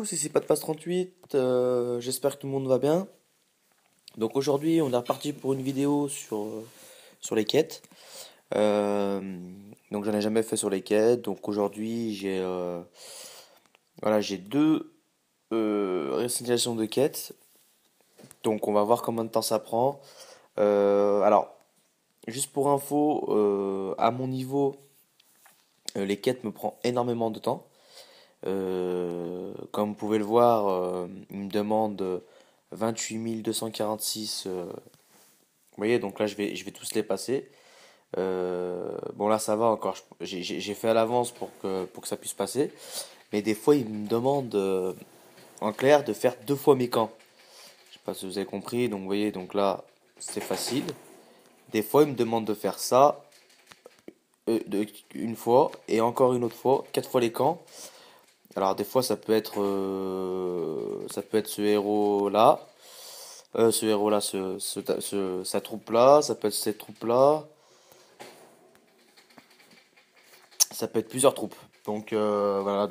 tous, ici PatPass38, j'espère que tout le monde va bien. Donc aujourd'hui on est reparti pour une vidéo sur les quêtes. Euh, donc j'en ai jamais fait sur les quêtes, donc aujourd'hui j'ai deux résignations de quêtes. Donc on va voir combien de temps ça prend. Alors juste pour info, à mon niveau, les quêtes me prend énormément de temps. Comme vous pouvez le voir, il me demande 28 246. Vous voyez, donc là je vais tous les passer. Bon là ça va encore, j'ai fait à l'avance pour que ça puisse passer. Mais des fois il me demande en clair de faire deux fois mes camps. Je sais pas si vous avez compris, donc vous voyez, donc là c'est facile. Des fois il me demande de faire ça une fois et encore une autre fois, quatre fois les camps. Alors des fois ça peut être ce héros là, sa troupe là, ça peut être cette troupe là, ça peut être plusieurs troupes. Donc voilà,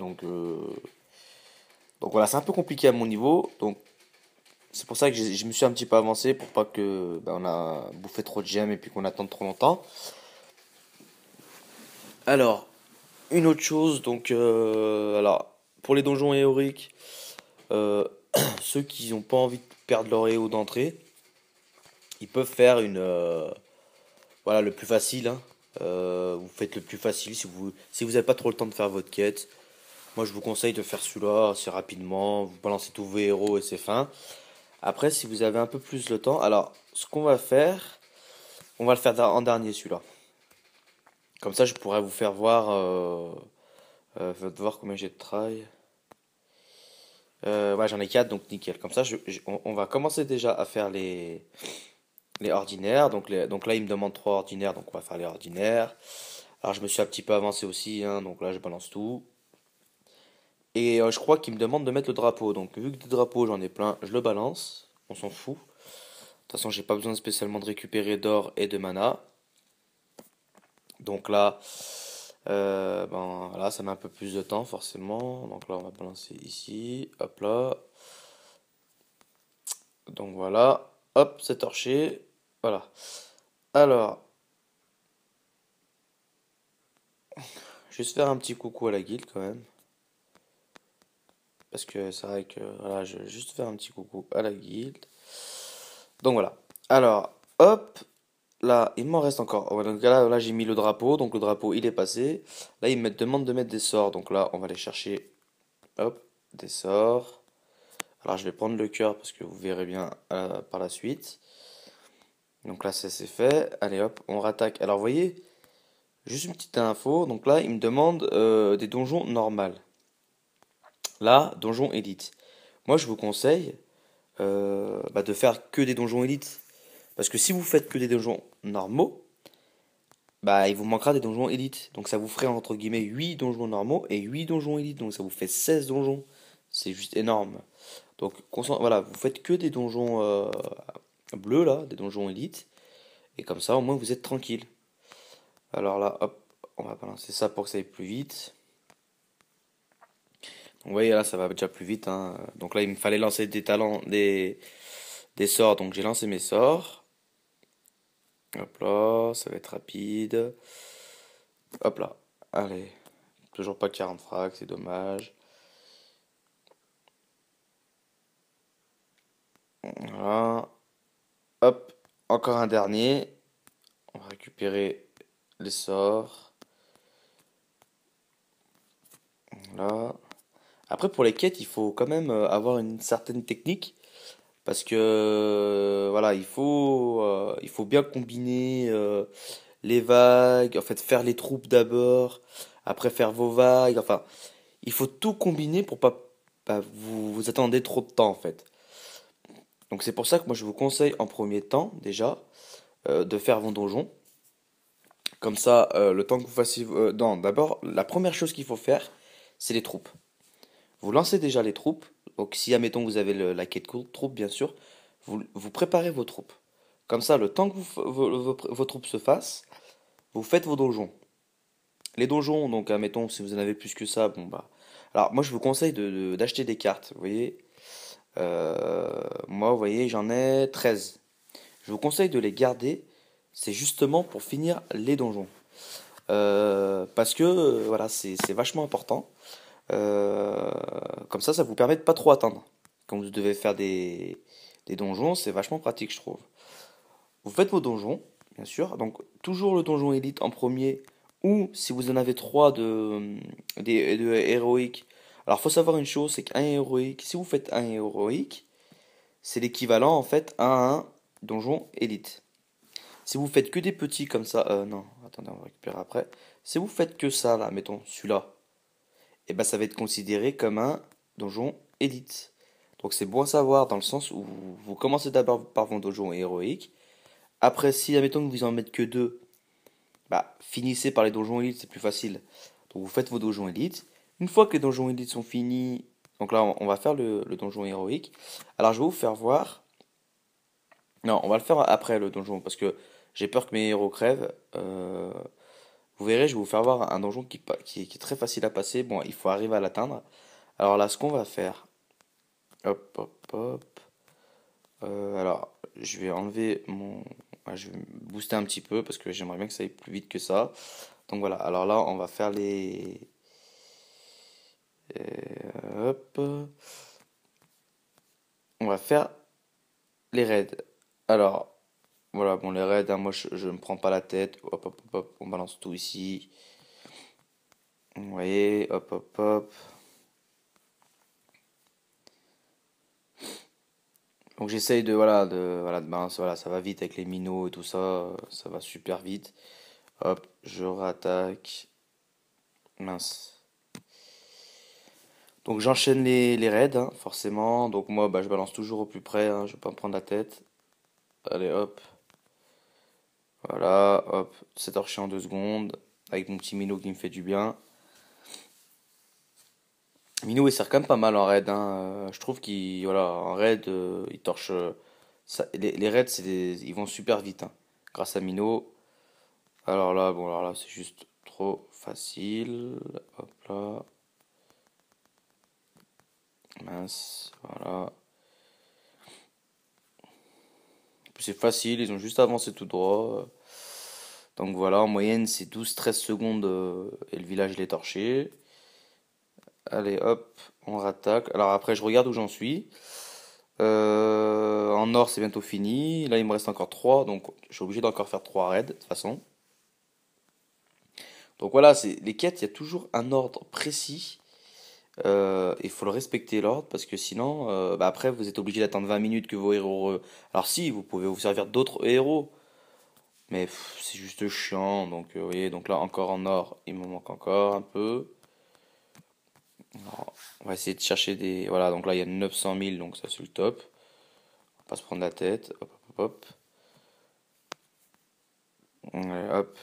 c'est un peu compliqué à mon niveau. Donc c'est pour ça que je me suis un petit peu avancé pour pas que on a bouffé trop de gemmes et puis qu'on attende trop longtemps. Alors une autre chose, alors pour les donjons héroïques, euh, ceux qui n'ont pas envie de perdre leur héros d'entrée, ils peuvent faire voilà, le plus facile, hein. Vous faites le plus facile si vous n'avez pas trop le temps de faire votre quête. Moi, je vous conseille de faire celui-là assez rapidement. Vous balancez tous vos héros et c'est fin. Après, si vous avez un peu plus le temps, alors ce qu'on va faire, on va le faire en dernier celui-là. Comme ça, je pourrais vous faire voir, faites voir combien j'ai de trail. Ouais, j'en ai 4 donc nickel. Comme ça, on va commencer déjà à faire les ordinaires. Donc là, il me demande 3 ordinaires, donc on va faire les ordinaires. Alors, je me suis un petit peu avancé aussi, hein, donc là, je balance tout. Et je crois qu'il me demande de mettre le drapeau. Donc, vu que des drapeaux, j'en ai plein, je le balance. On s'en fout. De toute façon, j'ai pas besoin spécialement de récupérer d'or et de mana. Donc là, là, ça met un peu plus de temps, forcément. Donc là, on va balancer ici. Hop là. Donc voilà. Hop, c'est torché. Voilà. Alors, juste faire un petit coucou à la guilde quand même. Parce que c'est vrai que voilà, je vais juste faire un petit coucou à la guilde. Donc voilà. Alors, hop, là, il m'en reste encore. Ouais, donc là, j'ai mis le drapeau. Donc le drapeau, il est passé. Là, il me demande de mettre des sorts. Donc là, on va aller chercher, hop, des sorts. Alors, je vais prendre le cœur parce que vous verrez bien par la suite. Donc là, ça c'est fait. Allez, hop, on rattaque. Alors, vous voyez, juste une petite info. Donc là, il me demande des donjons normales. Là, donjon élite. Moi, je vous conseille de faire que des donjons élites. Parce que si vous faites que des donjons normaux, bah il vous manquera des donjons élites. Donc ça vous ferait entre guillemets 8 donjons normaux et 8 donjons élites. Donc ça vous fait 16 donjons. C'est juste énorme. Donc voilà, vous faites que des donjons bleus là, des donjons élites. Et comme ça au moins vous êtes tranquille. Alors là, hop, on va balancer ça pour que ça aille plus vite. Donc vous voyez là ça va déjà plus vite, hein. Donc là il me fallait lancer des talents, des sorts. Donc j'ai lancé mes sorts. Hop là, ça va être rapide. Hop là. Allez. Toujours pas 40 frags, c'est dommage. Voilà. Hop. Encore un dernier. On va récupérer les sorts. Voilà. Après, pour les quêtes, il faut quand même avoir une certaine technique. Parce que, voilà, il faut bien combiner les vagues. En fait, faire les troupes d'abord. Après, faire vos vagues. Enfin, il faut tout combiner pour pas vous attendez trop de temps, en fait. Donc c'est pour ça que moi je vous conseille en premier temps déjà de faire vos donjons. Comme ça, le temps que vous fassiez... non, d'abord, la première chose qu'il faut faire, c'est les troupes. Vous lancez déjà les troupes. Donc si, admettons, vous avez la quête troupe, bien sûr, vous préparez vos troupes. Comme ça, le temps que vos troupes se fassent, vous faites vos donjons. Les donjons, donc admettons, si vous en avez plus que ça, bon bah... Alors, moi, je vous conseille d'acheter des cartes, vous voyez. Moi, vous voyez, j'en ai 13. Je vous conseille de les garder, c'est justement pour finir les donjons. Parce que, voilà, c'est vachement important. Euh, Comme ça vous permet de pas trop attendre. Quand vous devez faire des donjons, c'est vachement pratique, je trouve. Vous faites vos donjons, bien sûr. Donc, toujours le donjon élite en premier. Ou si vous en avez trois de héroïques. Alors, faut savoir une chose, c'est qu'un héroïque, si vous faites un héroïque, c'est l'équivalent en fait à un donjon élite. Si vous faites que des petits comme ça, non, attendez, on va récupérer après. Si vous faites que ça, là, mettons, celui-là, et ben ça va être considéré comme un donjon élite. Donc c'est bon à savoir dans le sens où vous commencez d'abord par vos donjons héroïques. Après, si admettons que vous en mettez que deux, bah finissez par les donjons élites, c'est plus facile. Donc vous faites vos donjons élites. Une fois que les donjons élites sont finis, donc là on va faire le donjon héroïque. Alors je vais vous faire voir. Non, on va le faire après le donjon parce que j'ai peur que mes héros crèvent. Vous verrez, je vais vous faire voir un donjon qui est très facile à passer. Bon, il faut arriver à l'atteindre. Alors là, ce qu'on va faire, hop, hop, hop. Alors, je vais enlever mon. Je vais me booster un petit peu parce que j'aimerais bien que ça aille plus vite que ça. Donc voilà, alors là, on va faire les. Hop. On va faire les raids. Alors, voilà, bon, les raids, hein, moi je me prends pas la tête. Hop, hop, hop, hop, on balance tout ici. Vous voyez, hop, hop, hop. Donc j'essaye voilà, de balancer, voilà, ça va vite avec les minots et tout ça, ça va super vite. Hop, je rattaque. Mince. Donc j'enchaîne les raids, hein, forcément. Donc moi, bah, je balance toujours au plus près, hein, je vais pas me prendre la tête. Allez, hop. Voilà, hop. 7 torché en 2 secondes. Avec mon petit minot qui me fait du bien. Minot, il sert quand même pas mal en raid, hein. Je trouve qu'il, voilà, en raid, il torche. Les raids, ils vont super vite, hein, grâce à Minot. Alors là, bon, alors là, c'est juste trop facile. Hop là. Mince, voilà. C'est facile, ils ont juste avancé tout droit. Donc voilà, en moyenne, c'est 12-13 secondes et le village il est torché. Allez, hop, on rattaque. Alors après, je regarde où j'en suis. En or, c'est bientôt fini. Là, il me reste encore 3, donc je suis obligé d'encore faire 3 raids de toute façon. Donc voilà, c'est les quêtes, il y a toujours un ordre précis. Il faut le respecter l'ordre parce que sinon, bah après, vous êtes obligé d'attendre 20 minutes que vos héros. Alors si, vous pouvez vous servir d'autres héros, mais c'est juste chiant. Donc vous voyez, donc là encore en or, il me manque encore un peu. Alors, on va essayer de chercher des. Voilà, donc là il y a 900 000, donc ça c'est le top. On va pas se prendre la tête. Hop, hop, hop. Allez, hop.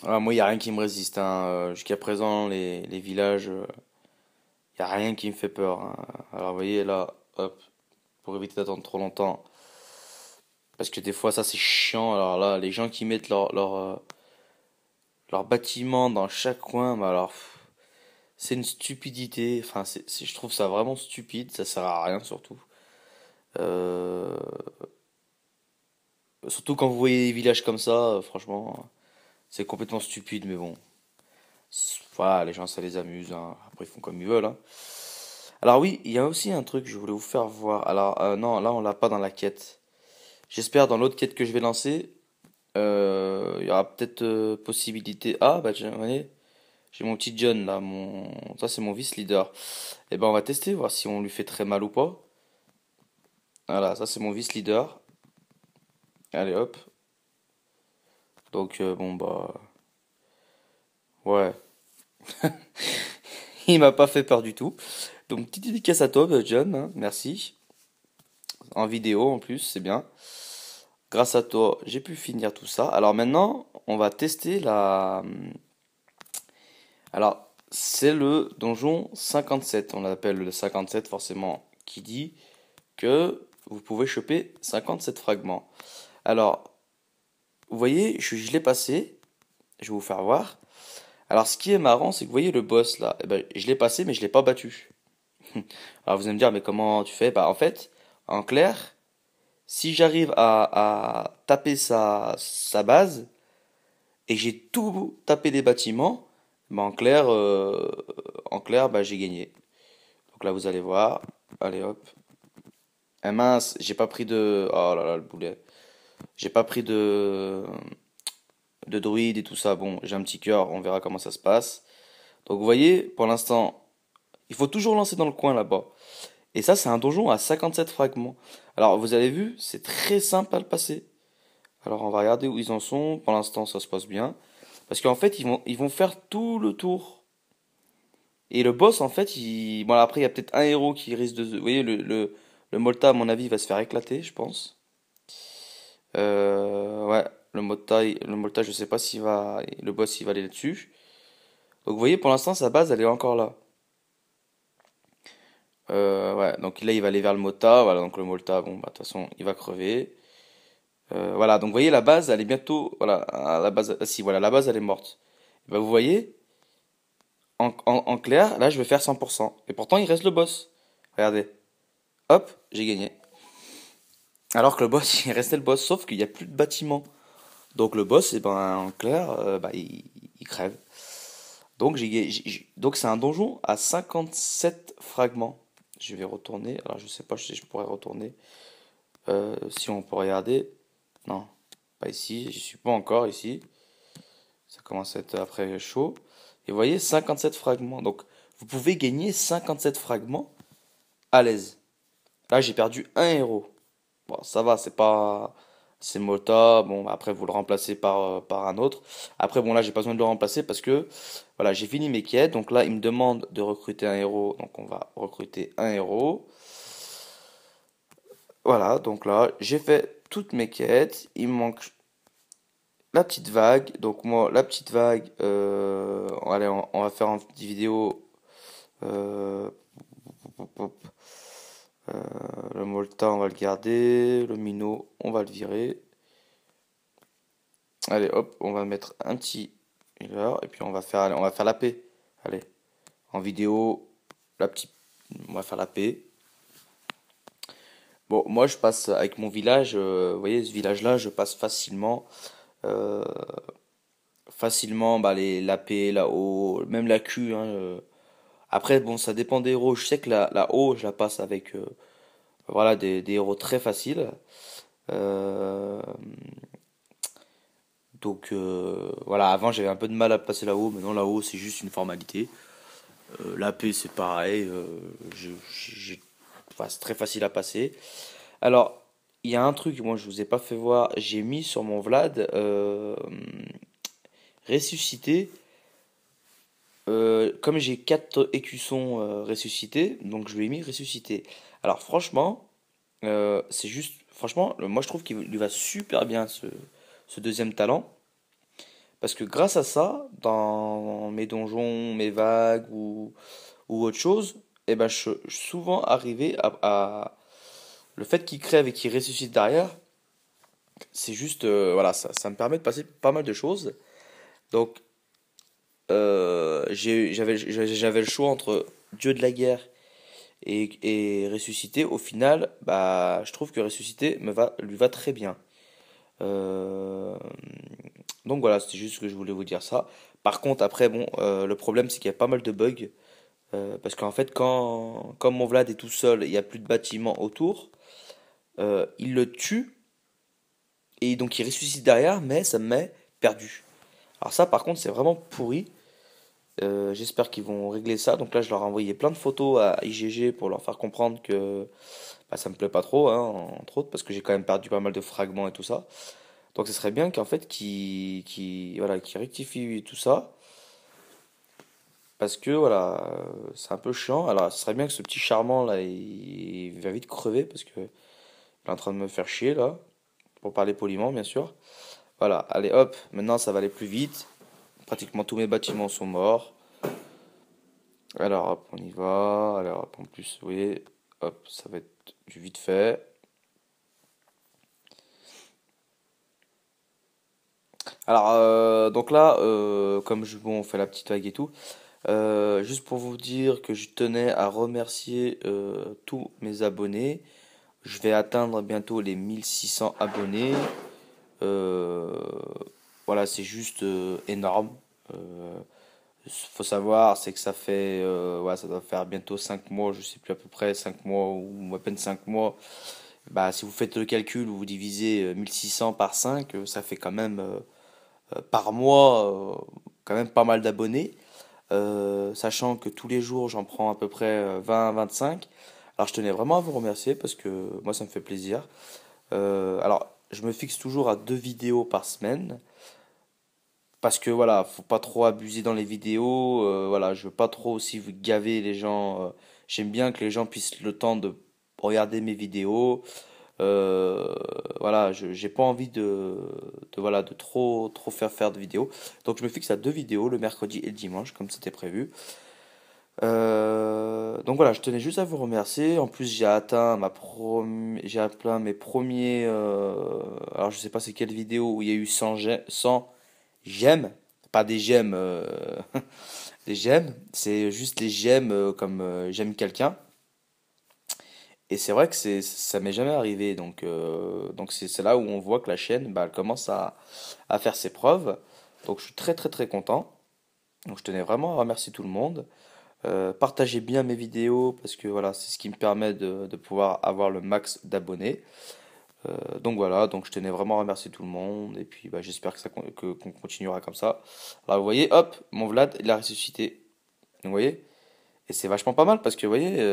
Ah, moi, il n'y a rien qui me résiste, hein. Jusqu'à présent, les villages, il n'y a rien qui me fait peur, hein. Alors, vous voyez, là, hop, pour éviter d'attendre trop longtemps. Parce que des fois, ça, c'est chiant. Alors là, les gens qui mettent leur bâtiment dans chaque coin, bah alors, c'est une stupidité. Enfin, je trouve ça vraiment stupide. Ça sert à rien, surtout. Euh, Surtout quand vous voyez des villages comme ça, franchement, c'est complètement stupide, mais bon. Voilà, les gens, ça les amuse, hein. Après, ils font comme ils veulent, hein. Alors oui, il y a aussi un truc que je voulais vous faire voir. Alors non, là on l'a pas dans la quête. J'espère dans l'autre quête que je vais lancer, il y aura peut-être possibilité. Ah bah tiens, vous voyez, j'ai mon petit John là, ça c'est mon vice-leader. Et ben on va tester, voir si on lui fait très mal ou pas. Voilà, ça c'est mon vice-leader. Allez hop. Donc bon bah ouais, il m'a pas fait peur du tout. Donc petite dédicace à toi, John, hein, merci. En vidéo en plus, c'est bien. Grâce à toi, j'ai pu finir tout ça. Alors maintenant, on va tester la. Alors, c'est le donjon 57. On l'appelle le 57 forcément, qui dit que vous pouvez choper 57 fragments. Alors, vous voyez, je l'ai passé. Je vais vous faire voir. Alors, ce qui est marrant, c'est que vous voyez le boss là, eh ben, je l'ai passé, mais je l'ai pas battu. Alors, vous allez me dire, mais comment tu fais? Bah, en fait, en clair, si j'arrive à taper sa base et que j'ai tout tapé des bâtiments, bah, en clair, bah, j'ai gagné. Donc là, vous allez voir. Allez, hop. Ah mince, j'ai pas pris de. Oh là là, le boulet. J'ai pas pris de druide et tout ça. Bon, j'ai un petit cœur, on verra comment ça se passe. Donc vous voyez, pour l'instant, il faut toujours lancer dans le coin là-bas. Et ça, c'est un donjon à 57 fragments. Alors, vous avez vu, c'est très simple à le passer. Alors, on va regarder où ils en sont. Pour l'instant, ça se passe bien. Parce qu'en fait, ils vont faire tout le tour. Et le boss, en fait, bon, après, il y a peut-être un héros qui risque de. Vous voyez, le Molta, à mon avis, va se faire éclater, je pense. Ouais, le Molta, je sais pas s'il va. Le boss, il va aller là-dessus. Donc, vous voyez, pour l'instant, sa base, elle est encore là. Ouais, donc là, il va aller vers le Molta. Voilà, donc le Molta, bon, bah, de toute façon, il va crever. Voilà, donc vous voyez, la base, elle est bientôt. Voilà, la base. Ah, si, voilà, la base, elle est morte. Et bah, vous voyez, en clair, là, je vais faire 100%. Et pourtant, il reste le boss. Regardez. Hop, j'ai gagné. Alors que le boss, il restait le boss, sauf qu'il n'y a plus de bâtiment. Donc le boss, eh ben, en clair, bah, il crève. Donc donc c'est un donjon à 57 fragments. Je vais retourner. Alors je sais pas si je pourrais retourner. Si on peut regarder. Non, pas ici. J'y suis pas encore ici. Ça commence à être après chaud. Et vous voyez, 57 fragments. Donc vous pouvez gagner 57 fragments à l'aise. Là, j'ai perdu un héros. Bon, ça va, c'est pas. C'est Mota. Bon, après, vous le remplacez par un autre. Après, bon, là, j'ai pas besoin de le remplacer parce que, voilà, j'ai fini mes quêtes. Donc là, il me demande de recruter un héros. Donc, on va recruter un héros. Voilà, donc là, j'ai fait toutes mes quêtes. Il me manque la petite vague. Donc, moi, la petite vague, allez, on va faire une petite vidéo. Euh, le Molta, on va le garder. Le Minot, on va le virer. Allez, hop, on va mettre un petit healer et puis on va faire la paix. Allez, en vidéo, la petite, on va faire la paix. Bon, moi je passe avec mon village, vous voyez, ce village-là, je passe euh, facilement bah, la paix, la haut, même la Q. Hein, Après, bon, ça dépend des héros. Je sais que la haut, je la passe avec voilà, des héros très faciles. Euh, donc voilà, avant j'avais un peu de mal à passer là-haut, maintenant là-haut c'est juste une formalité. L'AP c'est pareil, enfin, c'est très facile à passer. Alors, il y a un truc, moi je vous ai pas fait voir, j'ai mis sur mon Vlad ressuscité. Comme j'ai 4 écussons ressuscités, donc je lui ai mis ressuscité. Alors franchement, c'est juste, franchement, moi je trouve qu'il lui va super bien ce deuxième talent. Parce que grâce à ça, dans mes donjons, mes vagues ou autre chose, eh ben, je suis souvent arrivé le fait qu'il crève et qu'il ressuscite derrière, c'est juste, voilà, ça me permet de passer pas mal de choses. Donc, j'avais le choix entre Dieu de la guerre et ressusciter. Au final, bah, je trouve que ressusciter lui va très bien. Euh, donc voilà, c'était juste ce que je voulais vous dire ça. Par contre, après, bon, le problème c'est qu'il y a pas mal de bugs. Parce qu'en fait, comme mon Vlad est tout seul, il n'y a plus de bâtiments autour, il le tue et donc il ressuscite derrière, mais ça me met perdu. Alors ça, par contre, c'est vraiment pourri. J'espère qu'ils vont régler ça. Donc là, je leur ai envoyé plein de photos à IGG pour leur faire comprendre que bah, ça me plaît pas trop, hein, entre autres, parce que j'ai quand même perdu pas mal de fragments et tout ça. Donc ce serait bien qu'en fait, voilà, qu'ils rectifient tout ça. Parce que voilà, c'est un peu chiant. Alors, ce serait bien que ce petit charmant là, il va vite crever parce que il est en train de me faire chier là, pour parler poliment bien sûr. Voilà, allez hop, maintenant ça va aller plus vite. Pratiquement tous mes bâtiments sont morts. Alors hop, on y va. Alors hop, en plus, vous voyez, hop, ça va être du vite fait. Alors, donc là, comme bon, on fait la petite vague et tout, juste pour vous dire que je tenais à remercier tous mes abonnés. Je vais atteindre bientôt les 1600 abonnés. Euh, voilà, c'est juste énorme. Euh, Faut savoir, c'est que ça fait, ouais, ça doit faire bientôt 5 mois, je sais plus à peu près 5 mois ou à peine 5 mois. Bah, si vous faites le calcul, vous divisez 1600 par 5, ça fait quand même par mois quand même pas mal d'abonnés. Sachant que tous les jours j'en prends à peu près 20 à 25. Alors je tenais vraiment à vous remercier parce que moi ça me fait plaisir. Alors je me fixe toujours à 2 vidéos par semaine. Parce que voilà, faut pas trop abuser dans les vidéos. Voilà, je veux pas trop aussi vous gaver les gens. J'aime bien que les gens puissent le temps de regarder mes vidéos. Euh, voilà, j'ai pas envie voilà, de trop faire de vidéos. Donc je me fixe à 2 vidéos, le mercredi et le dimanche, comme c'était prévu. Donc voilà, je tenais juste à vous remercier. En plus, j'ai atteint mes premiers. Alors je sais pas c'est quelle vidéo où il y a eu 100 j'aime, pas des j'aime, des j'aime, c'est juste les j'aime comme j'aime quelqu'un. Et c'est vrai que ça m'est jamais arrivé, donc c'est là où on voit que la chaîne, bah, elle commence à faire ses preuves. Donc je suis très content. Donc je tenais vraiment à remercier tout le monde. Partagez bien mes vidéos parce que voilà, c'est ce qui me permet de pouvoir avoir le max d'abonnés. Donc voilà, donc je tenais vraiment à remercier tout le monde et puis bah, j'espère qu'on continuera comme ça. Alors vous voyez, hop, mon Vlad il a ressuscité. Vous voyez? Et c'est vachement pas mal parce que vous voyez,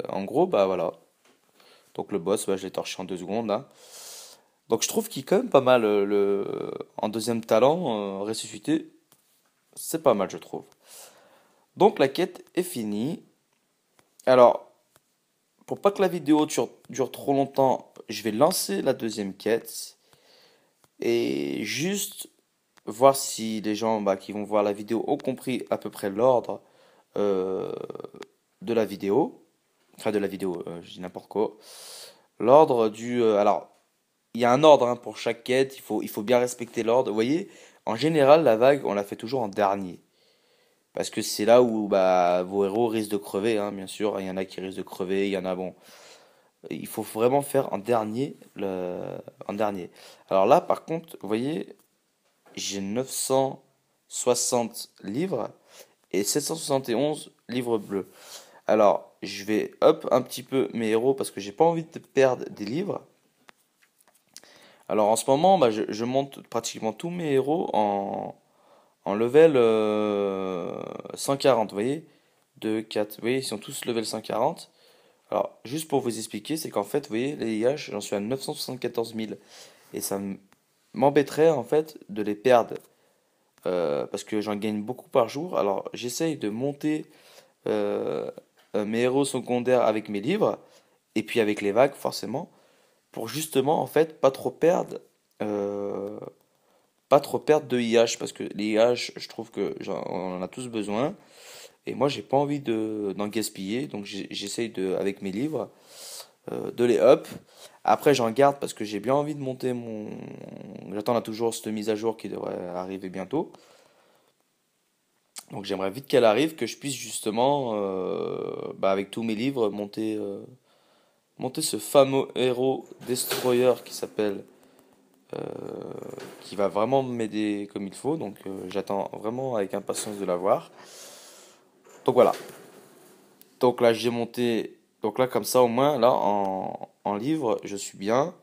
en gros, bah voilà. Donc le boss, bah, je l'ai torché en 2 secondes là. Donc je trouve qu'il est quand même pas mal en deuxième talent, ressuscité. C'est pas mal, je trouve. Donc la quête est finie. Alors, pour pas que la vidéo dure trop longtemps, je vais lancer la deuxième quête et juste voir si les gens bah, qui vont voir la vidéo ont compris à peu près l'ordre euh, de la vidéo. Enfin, de la vidéo, je dis n'importe quoi. L'ordre alors, il y a un ordre hein, pour chaque quête, il faut bien respecter l'ordre. Vous voyez, en général, la vague, on la fait toujours en dernier. Parce que c'est là où bah, vos héros risquent de crever, hein, bien sûr. Il y en a qui risquent de crever, il y en a, bon. Il faut vraiment faire en dernier. En dernier. Alors là, par contre, vous voyez, j'ai 960 livres et 771 livres bleus. Alors, je vais up un petit peu mes héros parce que j'ai pas envie de perdre des livres. Alors en ce moment, bah, je monte pratiquement tous mes héros en level 140, vous voyez? 2, 4, vous voyez, ils sont tous level 140. Alors, juste pour vous expliquer, c'est qu'en fait, vous voyez, les IH, j'en suis à 974 000. Et m'embêterait en fait de les perdre parce que j'en gagne beaucoup par jour. Alors, j'essaye de monter euh, mes héros secondaires avec mes livres et puis avec les vagues, forcément, pour justement, en fait, euh, pas trop perdre de IH parce que les IH, je trouve que on en a tous besoin et moi j'ai pas envie d'en gaspiller donc j'essaye avec mes livres de les up. Après j'en garde parce que j'ai bien envie de monter j'attends là toujours cette mise à jour qui devrait arriver bientôt. Donc j'aimerais vite qu'elle arrive que je puisse justement bah, avec tous mes livres monter ce fameux héros destroyer qui s'appelle euh, qui va vraiment m'aider comme il faut. Donc j'attends vraiment avec impatience de la voir. Donc voilà. Donc là j'ai monté. Donc là comme ça au moins là en livre je suis bien.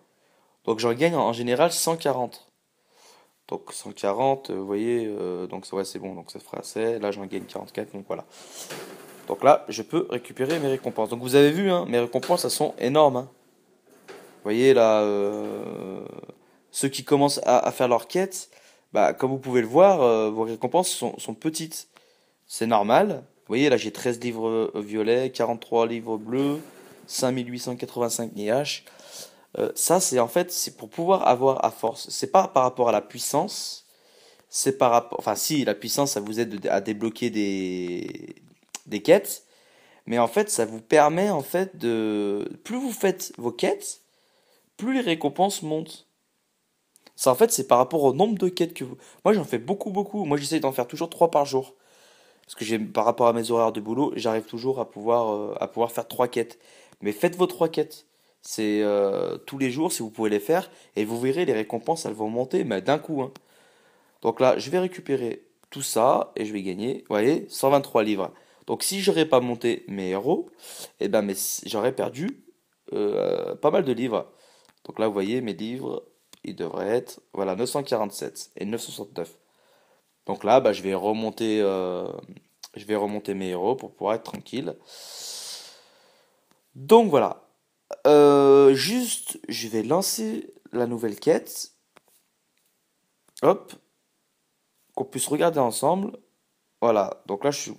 Donc j'en gagne en général 140. Donc 140, vous voyez, donc ouais, c'est bon, donc ça fera assez. Là j'en gagne 44, donc voilà. Donc là je peux récupérer mes récompenses. Donc vous avez vu, hein, mes récompenses elles sont énormes, hein. Vous voyez là, ceux qui commencent à faire leur quête, bah, comme vous pouvez le voir, vos récompenses sont petites. C'est normal. Vous voyez, là, j'ai 13 livres violets, 43 livres bleus, 5885 IH. Ça, c'est en fait, c'est pour pouvoir avoir à force. C'est pas par rapport à la puissance, c'est par rapport. Enfin, si, la puissance, ça vous aide à débloquer des quêtes. Mais en fait, ça vous permet, en fait, de. Plus vous faites vos quêtes, plus les récompenses montent. Ça, en fait, c'est par rapport au nombre de quêtes que vous. Moi, j'en fais beaucoup, beaucoup. Moi, j'essaye d'en faire toujours 3 par jour. Parce que par rapport à mes horaires de boulot, j'arrive toujours à pouvoir faire 3 quêtes. Mais faites vos 3 quêtes. C'est tous les jours, si vous pouvez les faire. Et vous verrez, les récompenses, elles vont monter, mais d'un coup, hein. Donc là, je vais récupérer tout ça et je vais gagner, vous voyez, 123 livres. Donc si j'aurais pas monté mes héros, eh ben j'aurais perdu pas mal de livres. Donc là, vous voyez, mes livres, ils devraient être, voilà, 947 et 969. Donc là, bah, je vais remonter mes héros pour pouvoir être tranquille. Donc voilà. Juste, je vais lancer la nouvelle quête. Hop, qu'on puisse regarder ensemble. Voilà. Donc là, je suis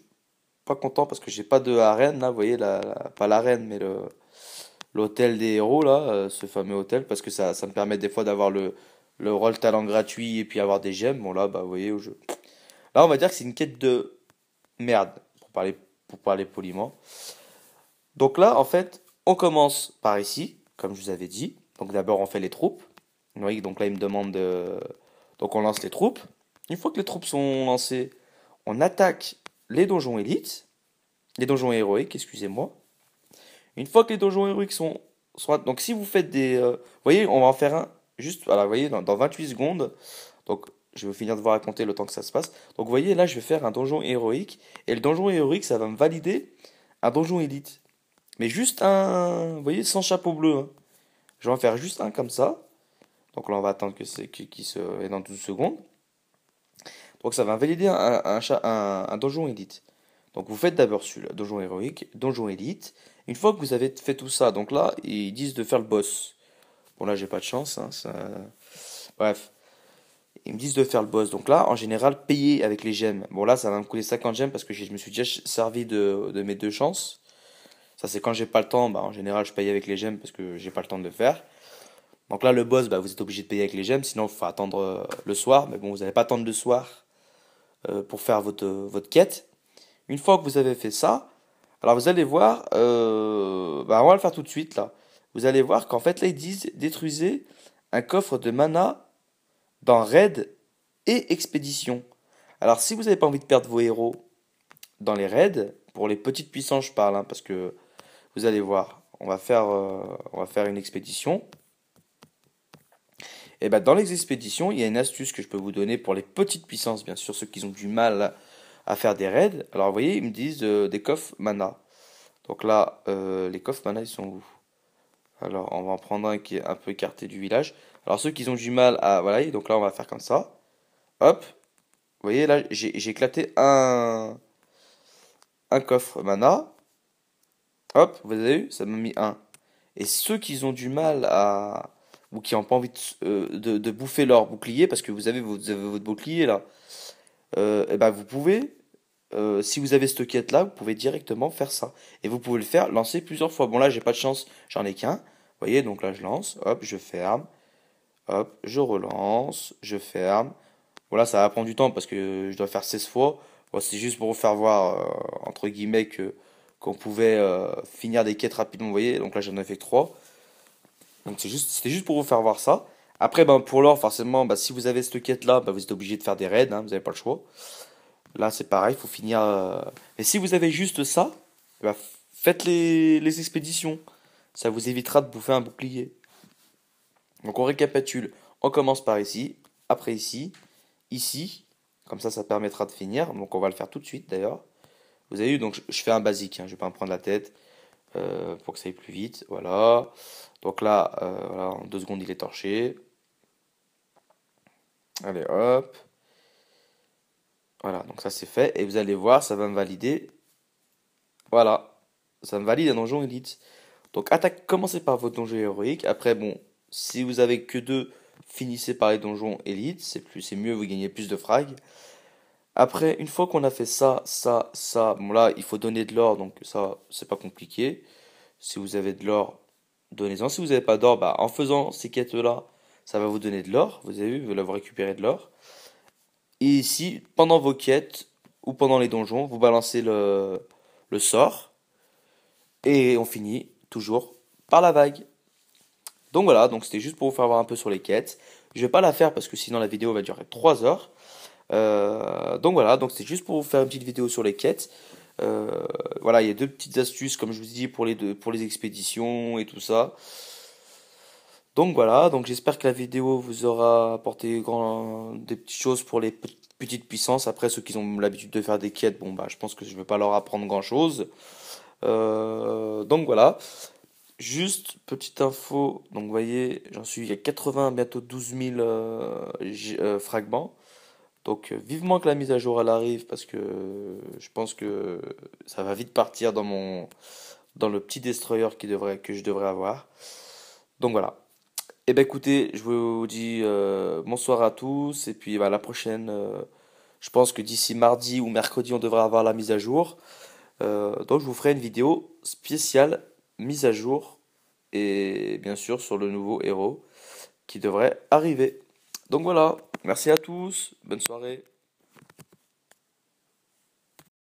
pas content parce que j'ai pas de arène là. Vous voyez, pas l'arène, mais l'hôtel des héros là, ce fameux hôtel, parce que ça me permet des fois d'avoir le rôle talent gratuit et puis avoir des gemmes. Bon là, bah vous voyez au jeu. Là, on va dire que c'est une quête de merde, pour parler poliment. Donc là, en fait, on commence par ici, comme je vous avais dit. Donc d'abord, on fait les troupes. Vous voyez, donc là, il me demande de... Donc on lance les troupes. Une fois que les troupes sont lancées, on attaque les donjons élites, les donjons héroïques, excusez-moi. Une fois que les donjons héroïques donc si vous faites des... vous voyez, on va en faire un, juste, voilà, vous voyez, dans 28 secondes. Donc je vais finir de vous raconter le temps que ça se passe. Donc vous voyez, là, je vais faire un donjon héroïque. Et le donjon héroïque, ça va me valider un donjon élite. Mais juste un, vous voyez, sans chapeau bleu, hein. Je vais en faire juste un comme ça. Donc là, on va attendre qu'il se ait dans 12 secondes. Donc ça va valider un donjon élite. Donc vous faites d'abord celui-là, donjon héroïque, donjon élite. Une fois que vous avez fait tout ça, donc là, ils disent de faire le boss. Bon là, j'ai pas de chance, hein, bref. Ils me disent de faire le boss. Donc là, en général, payer avec les gemmes. Bon là, ça va me coûter 50 gemmes parce que je me suis déjà servi de mes 2 chances. Ça, c'est quand j'ai pas le temps. Bah, en général, je paye avec les gemmes parce que j'ai pas le temps de le faire. Donc là, le boss, bah, vous êtes obligé de payer avec les gemmes. Sinon, il faut attendre le soir. Mais bon, vous n'allez pas attendre le soir pour faire votre quête. Une fois que vous avez fait ça, alors vous allez voir, bah, on va le faire tout de suite là. Vous allez voir qu'en fait là ils disent détruisez un coffre de mana dans raid et expédition. Alors si vous n'avez pas envie de perdre vos héros dans les raids, pour les petites puissances je parle, hein, parce que vous allez voir, on va faire une expédition. Et ben dans les expéditions, il y a une astuce que je peux vous donner pour les petites puissances, bien sûr, ceux qui ont du mal à faire des raids. Alors vous voyez, ils me disent des coffres mana. Donc là, les coffres mana, ils sont où? Alors on va en prendre un qui est un peu écarté du village. Alors ceux qui ont du mal à... Voilà, et donc là on va faire comme ça. Hop, vous voyez là, j'ai éclaté un coffre mana. Hop, vous avez vu, ça m'a mis un. Et ceux qui ont du mal à... ou qui n'ont pas envie de bouffer leur bouclier, parce que vous avez votre bouclier là, et ben vous pouvez, si vous avez cette quête là, vous pouvez directement faire ça. Et vous pouvez le faire, lancer plusieurs fois. Bon là j'ai pas de chance, j'en ai qu'un. Vous voyez, donc là je lance, hop, je ferme, hop, je relance, je ferme. Voilà, ça va prendre du temps parce que je dois faire 16 fois. Bon, c'est juste pour vous faire voir, entre guillemets, qu'on pouvait finir des quêtes rapidement, vous voyez. Donc là j'en ai fait que 3. Donc c'était juste pour vous faire voir ça. Après, ben, pour l'or, forcément, bah, si vous avez cette quête-là, bah, vous êtes obligé de faire des raids, hein, vous n'avez pas le choix. Là, c'est pareil, il faut finir. Mais si vous avez juste ça, bah, faites les expéditions. Ça vous évitera de bouffer un bouclier. Donc on récapitule. On commence par ici, après ici, ici. Comme ça permettra de finir. Donc on va le faire tout de suite d'ailleurs. Vous avez vu, donc je fais un basique, hein, je vais pas me prendre la tête pour que ça aille plus vite. Voilà. Donc là, voilà, en 2 secondes, il est torché. Allez, hop. Voilà, donc ça c'est fait. Et vous allez voir, ça va me valider. Voilà. Ça me valide un donjon élite. Donc attaque, commencez par votre donjon héroïque. Après, bon, si vous avez que deux, finissez par les donjons élites. C'est mieux, vous gagnez plus de frag. Après, une fois qu'on a fait ça, ça, ça, bon là, il faut donner de l'or, donc ça, c'est pas compliqué. Si vous avez de l'or, donnez-en. Si vous n'avez pas d'or, bah, en faisant ces quêtes-là, ça va vous donner de l'or. Vous avez vu, vous récupérez de l'or. Et ici, pendant vos quêtes ou pendant les donjons, vous balancez le sort. Et on finit toujours par la vague. Donc voilà, donc c'était juste pour vous faire voir un peu sur les quêtes. Je vais pas la faire parce que sinon la vidéo va durer 3 heures. Donc voilà, donc c'est juste pour vous faire une petite vidéo sur les quêtes. Euh, voilà, il y a deux petites astuces, comme je vous dis, pour les expéditions et tout ça. Donc voilà, donc j'espère que la vidéo vous aura apporté des petites choses pour les petites puissances. Après, ceux qui ont l'habitude de faire des quêtes, bon bah je pense que je ne vais pas leur apprendre grand-chose. Donc voilà, juste petite info, donc vous voyez, j'en suis à 80, bientôt 12 000 fragments. Donc vivement que la mise à jour elle arrive parce que je pense que ça va vite partir dans le petit destroyer que je devrais avoir. Donc voilà. Eh ben écoutez, je vous dis bonsoir à tous et puis bah, à la prochaine. Je pense que d'ici mardi ou mercredi on devrait avoir la mise à jour. Donc je vous ferai une vidéo spéciale mise à jour et bien sûr sur le nouveau héros qui devrait arriver. Donc voilà, merci à tous, bonne soirée.